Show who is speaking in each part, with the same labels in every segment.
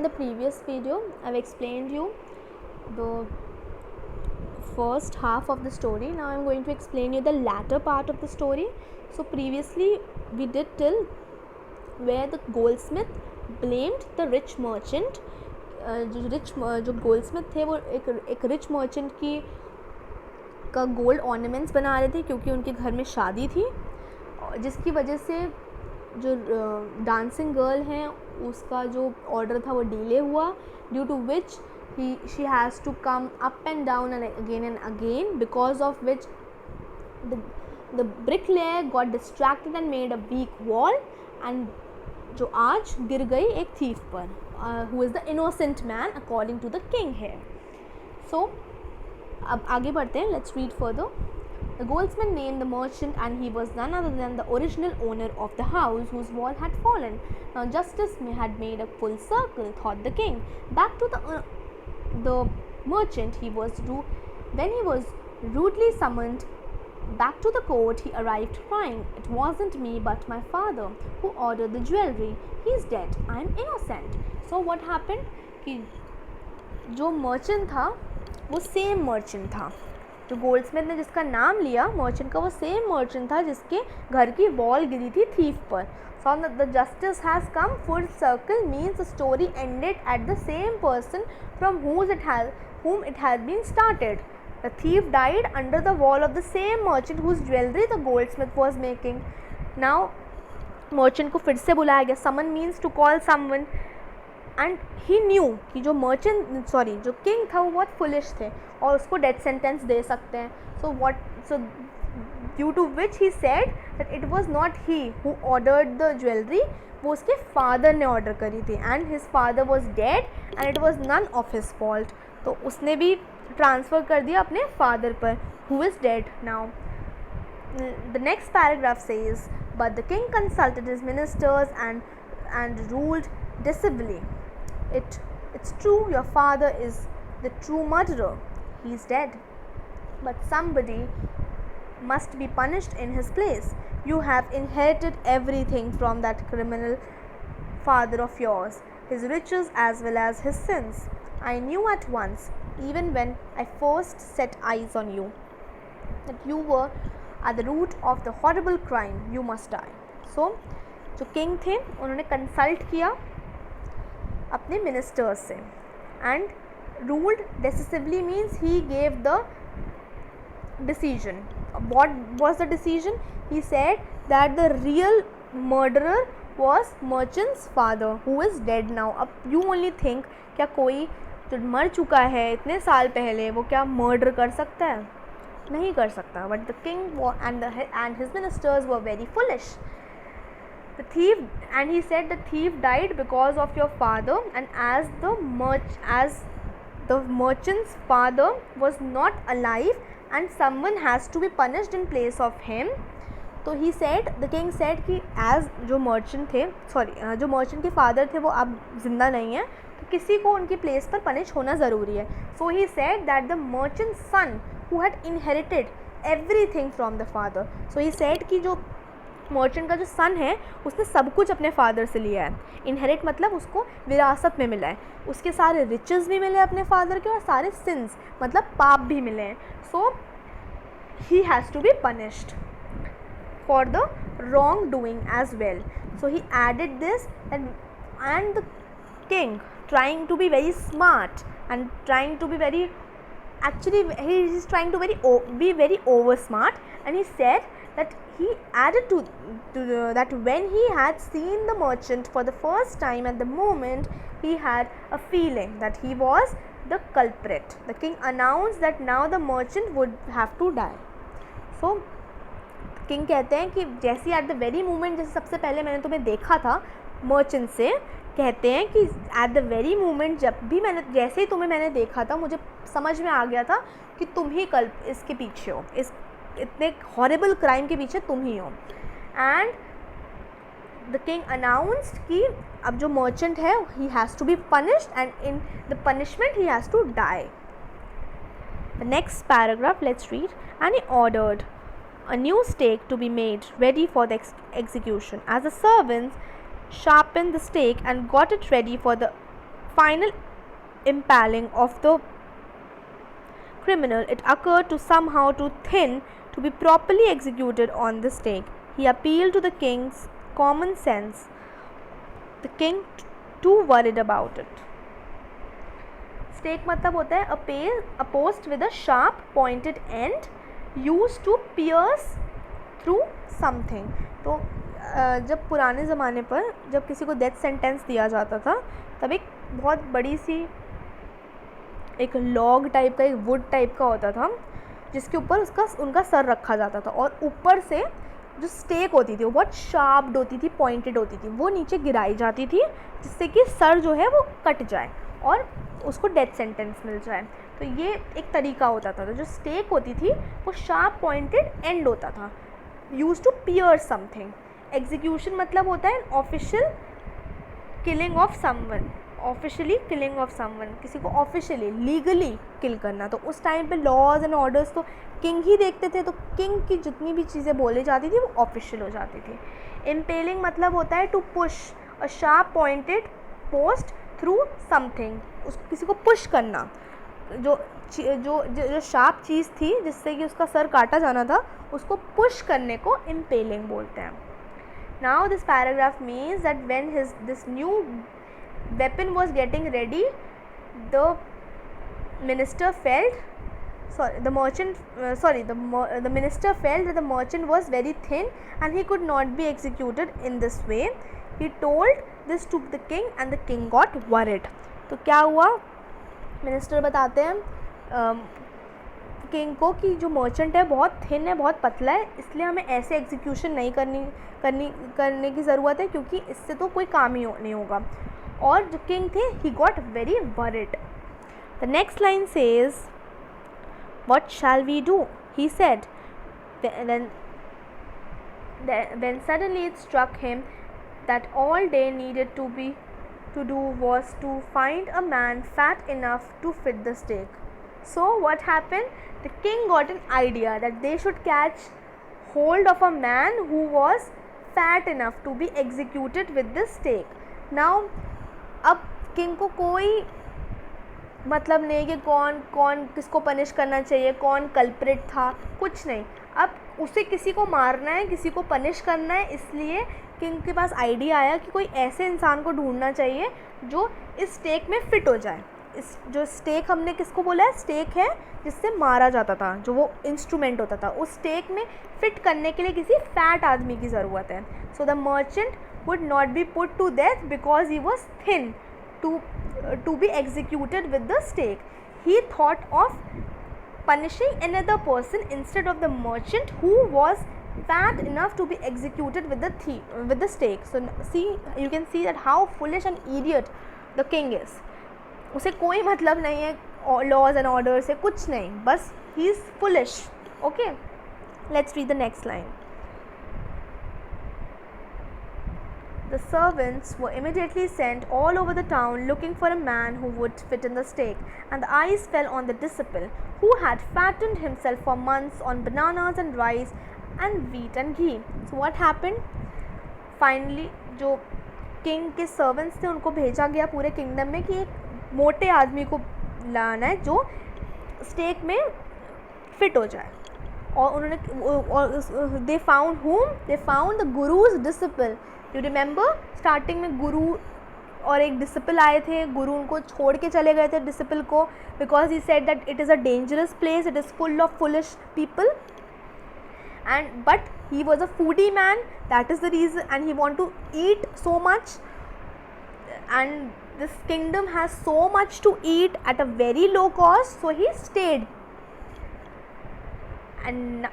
Speaker 1: the previous video, I've explained you the first half of the story. Now I'm going to explain you the latter part of the story. So previously we did till where the goldsmith blamed the rich merchant. जो Goldsmith थे वो एक rich merchant का gold ornaments बना रहे थे क्योंकि उनके घर में शादी थी, जिसकी वजह से जो डांसिंग गर्ल हैं उसका जो ऑर्डर था वो डिले हुआ, due to which she has to come up and down and again, because of which the bricklayer got distracted and made a weak wall, and जो आज गिर गई एक थीफ पर, who is the innocent man according to the king है. So अब आगे बढ़ते हैं. Let's read further. The goldsmith named the merchant, and he was none other than the original owner of the house whose wall had fallen. Now justice had made a full circle, thought the king. Back to the merchant when he was rudely summoned back to the court, he arrived crying, "It wasn't me but my father who ordered the jewelry. He's dead. I am innocent." So what happened कि जो merchant था वो same merchant था, जो Goldsmith ने जिसका नाम लिया मर्चेंट का वो सेम मर्चेंट था जिसके घर की वॉल गिरी थी थीफ पर. So the justice has come full circle means the story ended at the same person from whom it had been started. The thief died under the wall of the same merchant whose jewelry the goldsmith was making. Now merchant को फिर से बुलाया गया. Summon means to call someone. And he new कि जो जो king था वो बहुत फुलिश थे और उसको डेथ सेंटेंस दे सकते हैं. So due to which he said that it was not he who ordered the jewellery, वो उसके फादर ने ऑर्डर करी थी, and his father was dead and it was none of his fault. तो उसने भी ट्रांसफ़र कर दिया अपने फादर पर, who is dead now. The next paragraph says, but the king consulted his ministers and ruled decisively. It's true your father is the true murderer. He is dead. But somebody must be punished in his place. You have inherited everything from that criminal father of yours, his riches as well as his sins. I knew at once, even when I first set eyes on you, that you were at the root of the horrible crime. You must die. So जो king थे उन्होंने consult किया अपने ministers से and ruled decisively means he gave the decision. What was the decision? He said that the real murderer was merchant's father who is dead now. अब you only think, क्या कोई जो मर चुका है इतने साल पहले वो क्या मर्डर कर सकता है? नहीं कर सकता. But the king and his ministers were very foolish. The thief, and he said, the thief died because of your father, and as the merchant's father was not alive and someone has to be punished in place of him. तो he said, the king said कि as जो merchant थे, जो merchant के father थे वो अब जिंदा नहीं है, तो किसी को उनकी place पर punish होना ज़रूरी है. So he said that the merchant's son who had inherited everything from the father. So he said कि जो मर्चेंट का जो सन है उसने सब कुछ अपने फादर से लिया है. इनहेरिट मतलब उसको विरासत में मिला है, उसके सारे रिचेस भी मिले अपने फादर के और सारे सिंस मतलब पाप भी मिले हैं. So he has to be punished for the wrongdoing as well. So he added this and the king trying to be very smart and trying to be very actually he is trying to be very over smart, and he said that he added to that when he had seen the merchant for the first time, at the moment he had a feeling that he was the culprit. The king announced that now the merchant would have to die. So king कहते हैं कि जैसे at the very moment, जैसे सबसे पहले मैंने तुम्हें देखा था merchant से, कहते हैं कि एट द वेरी मोमेंट जैसे ही तुम्हें मैंने देखा था मुझे समझ में आ गया था कि तुम ही कल इसके पीछे हो, इस इतने हॉरिबल क्राइम के पीछे तुम ही हो. एंड द किंग अनाउंस्ड कि अब जो मर्चेंट है he has to be punished and in the punishment he has to die. The next paragraph let's read. And he ordered a new stake to be made ready for the execution. As the servants sharpened the stake and got it ready final impaling of the criminal, it occurred to somehow too thin to be properly executed on the stake. He appealed to the king's common sense. The king too worried about it. Stake मतलब होता है a post with a sharp pointed end used to pierce through something. तो जब पुराने ज़माने पर जब किसी को डेथ सेंटेंस दिया जाता था तब एक बहुत बड़ी सी एक लॉग टाइप का, एक वुड टाइप का होता था जिसके ऊपर उनका सर रखा जाता था और ऊपर से जो स्टेक होती थी वो बहुत शार्प्ड होती थी, पॉइंटेड होती थी, वो नीचे गिराई जाती थी जिससे कि सर जो है वो कट जाए और उसको डेथ सेंटेंस मिल जाए. तो ये एक तरीका होता था. तो जो स्टेक होती थी वो शार्प पॉइंटेड एंड होता था, use to pierce something. Execution मतलब होता है official killing of someone, officially killing of someone, किसी को ऑफिशियली लीगली किल करना. तो उस टाइम पे लॉज एंड ऑर्डर्स तो किंग ही देखते थे, तो किंग की जितनी भी चीज़ें बोली जाती थी वो ऑफिशियल हो जाती थी. इम्पेलिंग मतलब होता है to push a sharp pointed post through something, उस किसी को पुश करना. जो जो जो शार्प चीज़ थी जिससे कि उसका सर काटा जाना था उसको पुश करने को इम्पेलिंग बोलते हैं. Now this paragraph means that when this new weapon was getting ready, the minister felt the minister felt that the merchant was very thin and he could not be executed in this way. He told this to the king and the king got worried. तो क्या हुआ, minister बताते हैं king को कि जो merchant है बहुत थिन है, बहुत पतला है, इसलिए हमें ऐसे एग्जीक्यूशन नहीं करने की ज़रूरत है क्योंकि इससे तो कोई काम ही नहीं होगा. और जो किंग थे he got very worried. The next line says, what shall we do? He said. When suddenly it struck him that all they needed to do was to find a man fat enough to fit the stake. So what happened? The king got an idea that they should catch hold of a man who was fat enough to be executed with the stake. Now अब king को कोई मतलब नहीं कि कौन किसको punish करना चाहिए, कौन कल्प्रिट था, कुछ नहीं. अब उसे किसी को मारना है, किसी को पनिश करना है, इसलिए किंग के पास आइडिया आया कि कोई ऐसे इंसान को ढूंढना चाहिए जो इस स्टेक में फ़िट हो जाए. इस जो स्टेक हमने किसको बोला है, स्टेक है जिससे मारा जाता था, जो वो इंस्ट्रूमेंट होता था, उस स्टेक में फ़िट करने के लिए किसी फैट आदमी की ज़रूरत है. So the merchant would not be put to death because he was thin to be executed with the stake. He thought of punishing another person instead of the merchant who was fat enough to be executed with the stake. So you can see that how foolish and idiot the king is. उसे कोई मतलब नहीं है laws and orders से, कुछ नहीं, बस he is foolish. Okay, let's read the next line. The servants were immediately sent all over the town looking for a man who would fit in the stake, and the eyes fell on the disciple who had fattened himself for months on bananas and rice and wheat and ghee. So what happened? Finally, जो king के servants थे उनको भेजा गया पूरे kingdom में कि एक मोटे आदमी को लाना है जो स्टेक में फिट हो जाए. और उन्होंने they found whom? They found the guru's disciple. You remember starting में गुरु और एक डिसिपल आए थे, गुरु उनको छोड़ के चले गए थे डिसिपल को, because he said that it is a dangerous place, it is full of foolish people, and but he was a foodie man, that is the reason, and he want to eat so much, and this kingdom has so much to eat at a very low cost, so he stayed, and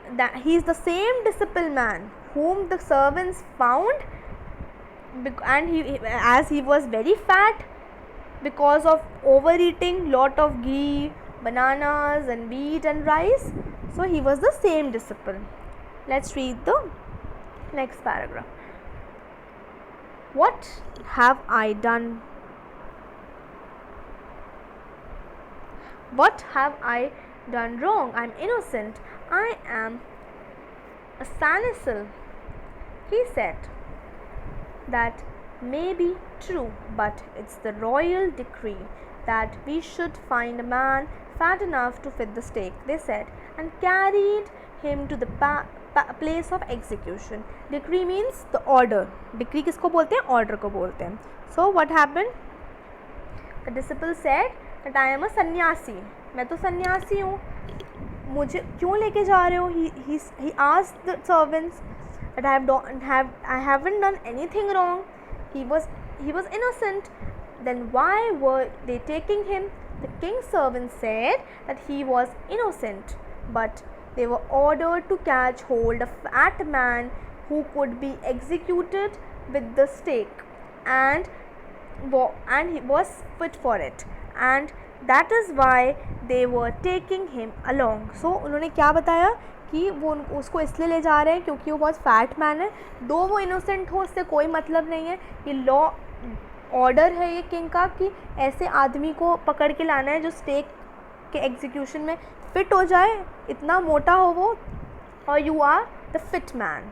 Speaker 1: he is the same disciple man whom the servants found, and as he was very fat because of overeating lot of ghee, bananas and wheat and rice, so he was the same disciple. Let's read the next paragraph. What have I done? What have I done wrong? I am innocent. I am a Sanisil. He said, that may be true, but it's the royal decree that we should find a man fat enough to fit the stake, they said, and carried him to the place of execution. Decree means the order. Decree किसको बोलते हैं? Order को बोलते हैं. So what happened? The disciple said that I am a sannyasi. मैं तो सन्यासी हूँ, मुझे क्यों लेके जा रहे हो? He asked the servants that I haven't done anything wrong. He was innocent. Then why were they taking him? The king's servants said that he was innocent, but they were ordered to catch hold of a fat man who could be executed with the stake, and he was fit for it, and that is why they were taking him along. So उन्होंने क्या बताया कि वो उसको इसलिए ले जा रहे हैं क्योंकि वो बहुत फैट मैन है. दो वो इनोसेंट हो उससे कोई मतलब नहीं है. ये लॉ ऑर्डर है ये किंग का कि ऐसे आदमी को पकड़ के लाना है जो स्टेक के एग्जीक्यूशन में फिट हो जाए, इतना मोटा हो वो, और you are the fit man,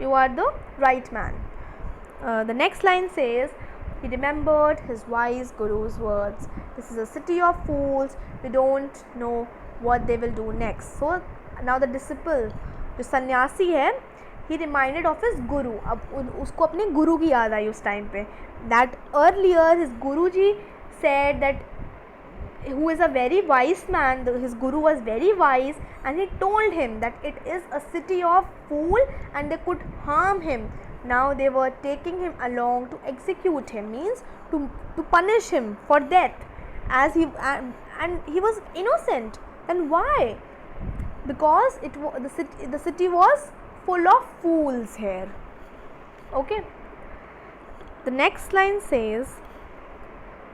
Speaker 1: you are the right man. The next line says, he remembered his wise guru's words. This is a city of fools. We don't know what they will do next. So now the disciple, जो सन्यासी है, he reminded of his guru. अब उसको अपने गुरु की याद आई उस time पे. That earlier his guruji said that who is a very wise man, his guru was very wise, and he told him that it is a city of fool and they could harm him. Now they were taking him along to execute him, means to punish him for death, as and he was innocent. Then why? Because the city was full of fools here. Okay. The next line says,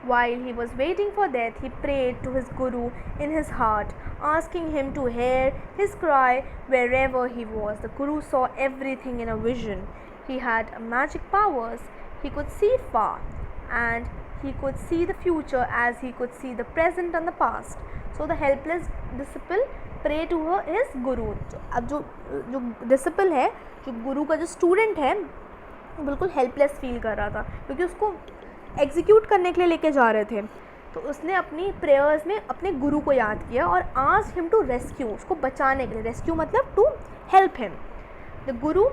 Speaker 1: while he was waiting for death, he prayed to his guru in his heart, asking him to hear his cry wherever he was. The guru saw everything in a vision. He had magic powers. He could see far, and he could see the future as he could see the present and the past. So the helpless disciple pray to his guru. अब जो disciple है, जो गुरु का जो student है, बिल्कुल helpless feel कर रहा था क्योंकि उसको एग्जीक्यूट करने के लिए लेके जा रहे थे. तो उसने अपनी प्रेयर्स में अपने गुरु को याद किया और आस्क्ड हिम टू रेस्क्यू, उसको बचाने के लिए. रेस्क्यू मतलब to help him. The Guru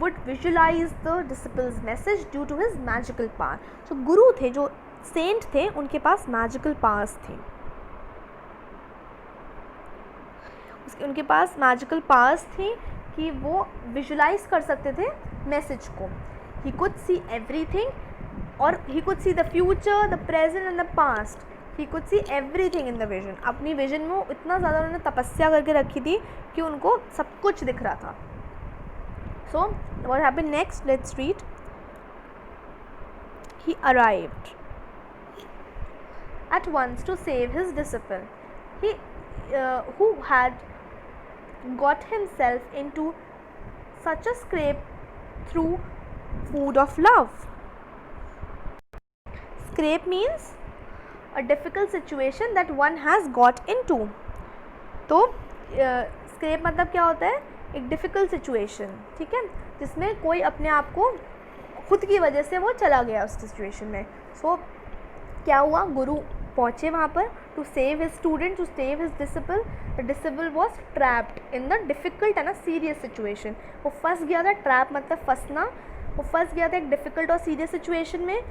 Speaker 1: would visualize the disciple's message due to his magical power. जो गुरु थे, जो सेंट थे, उनके पास मैजिकल पावर्स थे. उनके पास मैजिकल पावर्स थी कि वो विजुलाइज कर सकते थे मैसेज को. He could see everything, और he could see the future, the present and the past. He could see everything in the vision. अपनी विजन में वो इतना ज़्यादा उन्होंने तपस्या करके रखी थी कि उनको सब कुछ दिख रहा था. So what happened next? Let's read. He arrived at once to save his disciple. He who had got himself into such a scrape through food of love. Scrape means a difficult situation that one has got into. तो scrape मतलब क्या होता है? एक difficult situation, ठीक है, जिसमें कोई अपने आप को खुद की वजह से वो चला गया उस सिचुएशन में. सो क्या हुआ? गुरु पहुँचे वहाँ पर to save his student, to save his disciple. The disciple was trapped in the difficult and a serious situation. वो फंस गया था. ट्रैप मतलब फंसना. वो फंस गया था एक डिफ़िकल्ट और सीरियस सिचुएशन में.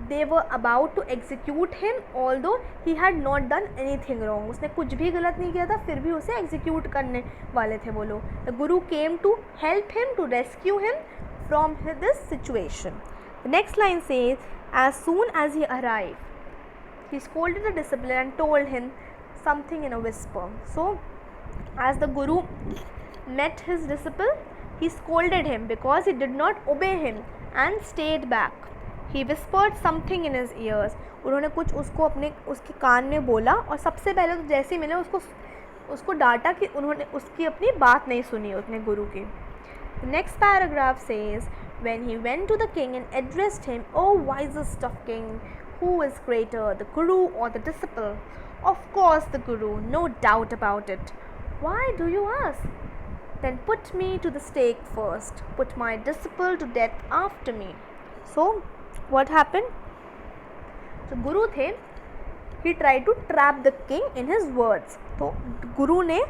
Speaker 1: They were about to execute him, although he had not done anything wrong. उसने कुछ भी गलत नहीं किया था, फिर भी उसे execute करने वाले थे वो लोग. The Guru came to help him, to rescue him from this situation. The next line says, as soon as he arrived, he scolded the disciple and told him something in a whisper. So, as the Guru met his disciple, he scolded him because he did not obey him and stayed back. He whispered something in his ears. उन्होंने कुछ उसके कान में बोला, और सबसे पहले तो जैसे ही मिले उसको डांटा कि उन्होंने उसकी अपनी बात नहीं सुनी अपने गुरु की. The next paragraph says, when he went to the king and addressed him, O wisest of king, who is greater, the guru or the disciple? Of course the guru, no doubt about it. Why do you ask? Then put me to the stake first. Put my disciple to death after me. So what happened? जो गुरु थे he tried to trap the king in his words. तो गुरु ने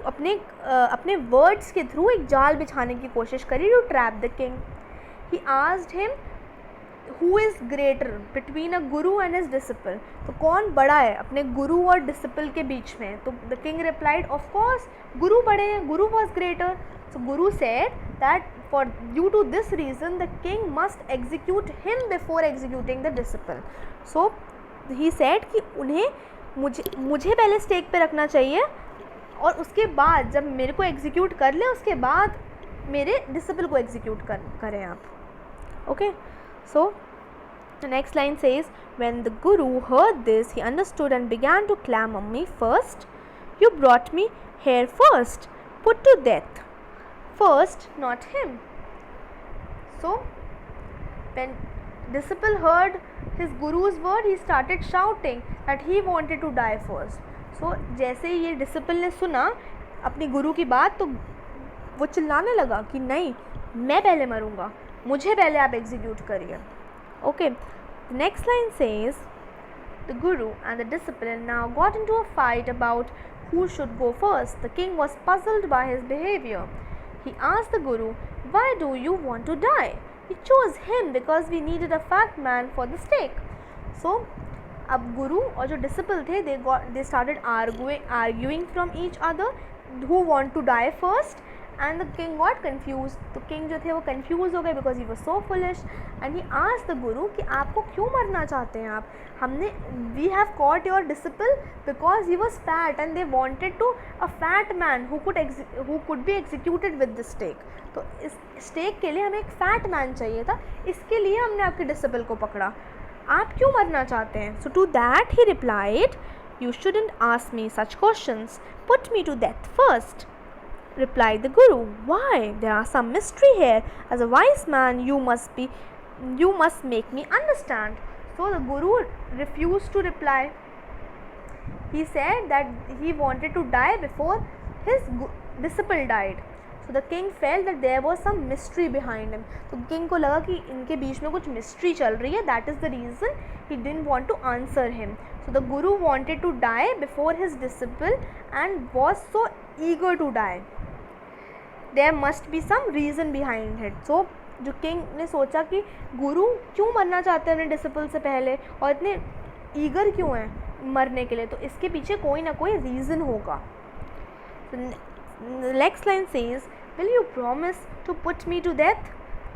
Speaker 1: अपने words के through एक जाल बिछाने की कोशिश करी to trap the king. He asked him who is greater between a guru and his disciple. तो कौन बड़ा है अपने गुरु और डिसिपल के बीच में. तो the king replied of course गुरु बड़े हैं, guru was greater. So guru said that for due to this reason the king must execute him before executing the disciple. So he said कि उन्हें मुझे पहले स्टेक पे रखना चाहिए और उसके बाद जब मेरे को एग्जीक्यूट कर ले उसके बाद मेरे डिसिपल को एग्जीक्यूट करें आप. Okay. So the next line says when the guru heard this he understood and began to clamour me. First you brought me here first, put to death first, not him. So when disciple heard his guru's word he started shouting that he wanted to die first. So जैसे ही ये disciple ने सुना अपनी गुरु की बात तो वो चिल्लाने लगा कि नहीं मैं पहले मरूंगा, मुझे पहले आप एग्जीक्यूट करिए. Okay. Next line says the guru and the disciple now got into a fight about who should go first. The king was puzzled by his behavior. He asked the guru, why do you want to die? We chose him because we needed a fat man for the stake. So अब गुरु और जो disciple थे they started arguing from each other who want to die first and the king got confused. तो king जो थे वो confused हो गए because he was so foolish and he asked the guru कि आपको क्यों मरना चाहते हैं आप. we have caught your disciple because he was fat and they wanted to a fat man who could be executed with the stake. तो इस stake के लिए हमें एक फैट मैन चाहिए था, इसके लिए हमने आपके डिसिपल को पकड़ा. आप क्यों मरना चाहते हैं. So to that he replied you shouldn't ask me such questions, put me to death first. Replied the guru, why? There are some mystery here. As a wise man you must make me understand. So the guru refused to reply. He said that he wanted to die before his disciple died. So the king felt that there was some mystery behind him. तो king को लगा कि इनके बीच में कुछ mystery चल रही है. That is the reason he didn't want to answer him. So the guru wanted to die before his disciple and was so eager to die. There must be some reason behind it. So जो king ने सोचा कि गुरु क्यों मरना चाहते हैं अपने disciple से पहले और इतने ईगर क्यों हैं मरने के लिए, तो इसके पीछे कोई ना कोई रीज़न होगा. The next line says, will you promise to put me to death?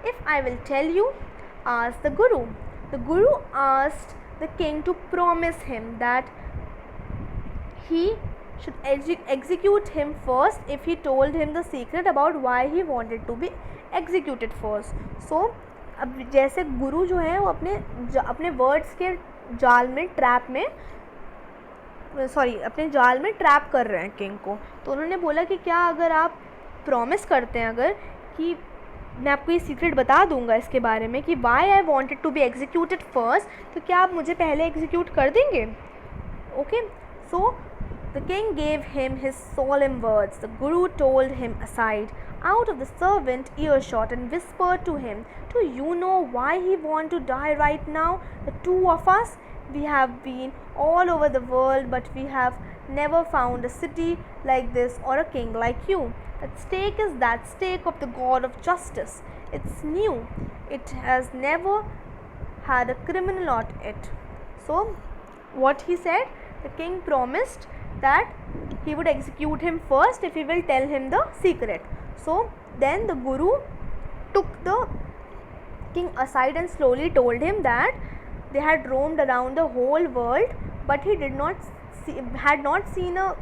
Speaker 1: If I will tell you, asked the guru. The guru asked the king to promise him that he should execute him first if he told him the secret about why he wanted to be executed first. So अब जैसे गुरु जो है वो अपने words के जाल में अपने जाल में ट्रैप कर रहे हैं किंग को. तो उन्होंने बोला कि क्या अगर आप प्रॉमिस करते हैं अगर कि मैं आपको ये सीक्रेट बता दूंगा इसके बारे में कि why I wanted to be executed first, तो क्या आप मुझे पहले एग्जीक्यूट कर देंगे. Okay. So the king gave him his solemn words. The guru told him aside out of the servant earshot and whispered to him, do you know why he want to die right now? The two of us, we have been all over the world but we have never found a city like this or a king like you. That stake is that stake of the God of justice. It's new. It has never had a criminal on it. So what he said, the king promised that he would execute him first if he will tell him the secret. So then the guru took the king aside and slowly told him that they had roamed around the whole world but he had not seen a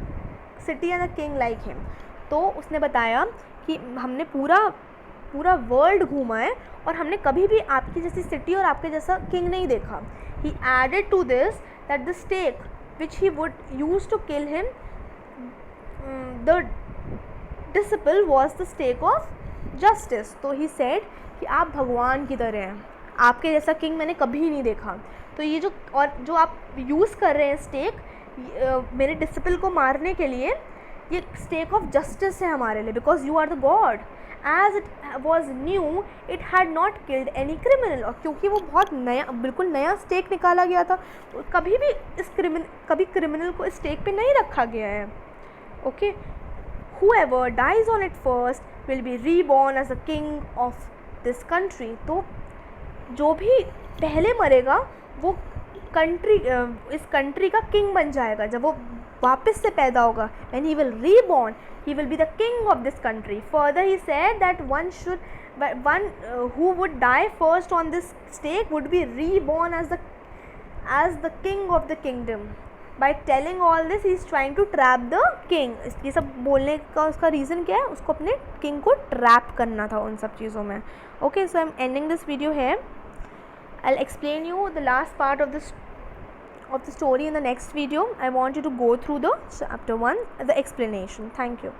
Speaker 1: city and a king like him. तो उसने बताया कि हमने पूरा world घूमा है और हमने कभी भी आपकी जैसी सिटी और आपके जैसा किंग नहीं देखा. He added to this that the stake which he would use to kill him, the disciple was the stake of justice. तो he said कि आप भगवान की तरह हैं, आपके जैसा किंग मैंने कभी नहीं देखा. तो ये जो आप यूज़ कर रहे हैं स्टेक मेरे डिसिपल को मारने के लिए, ये स्टेक ऑफ जस्टिस है हमारे लिए, because you are the god as it was new it had not killed any criminal, और क्योंकि वो बहुत नया, बिल्कुल नया स्टेक निकाला गया था, कभी भी कभी क्रिमिनल को स्टेक पे नहीं रखा गया है. Okay, whoever dies on it first will be reborn as the king of this country. तो जो भी पहले मरेगा वो इस कंट्री का किंग बन जाएगा जब वो वापस से पैदा होगा. and he will reborn, he will be the king of this country. Further he said that one who would die first on this stake would be reborn as the king of the kingdom. By telling all this he is trying to trap the king. ये सब बोलने का उसका reason क्या है, उसको अपने king को ट्रैप करना था उन सब चीज़ों में. Okay, so I am ending this video here. I'll explain you the last part of the story in the next video. I want you to go through the chapter 1, the explanation. Thank you.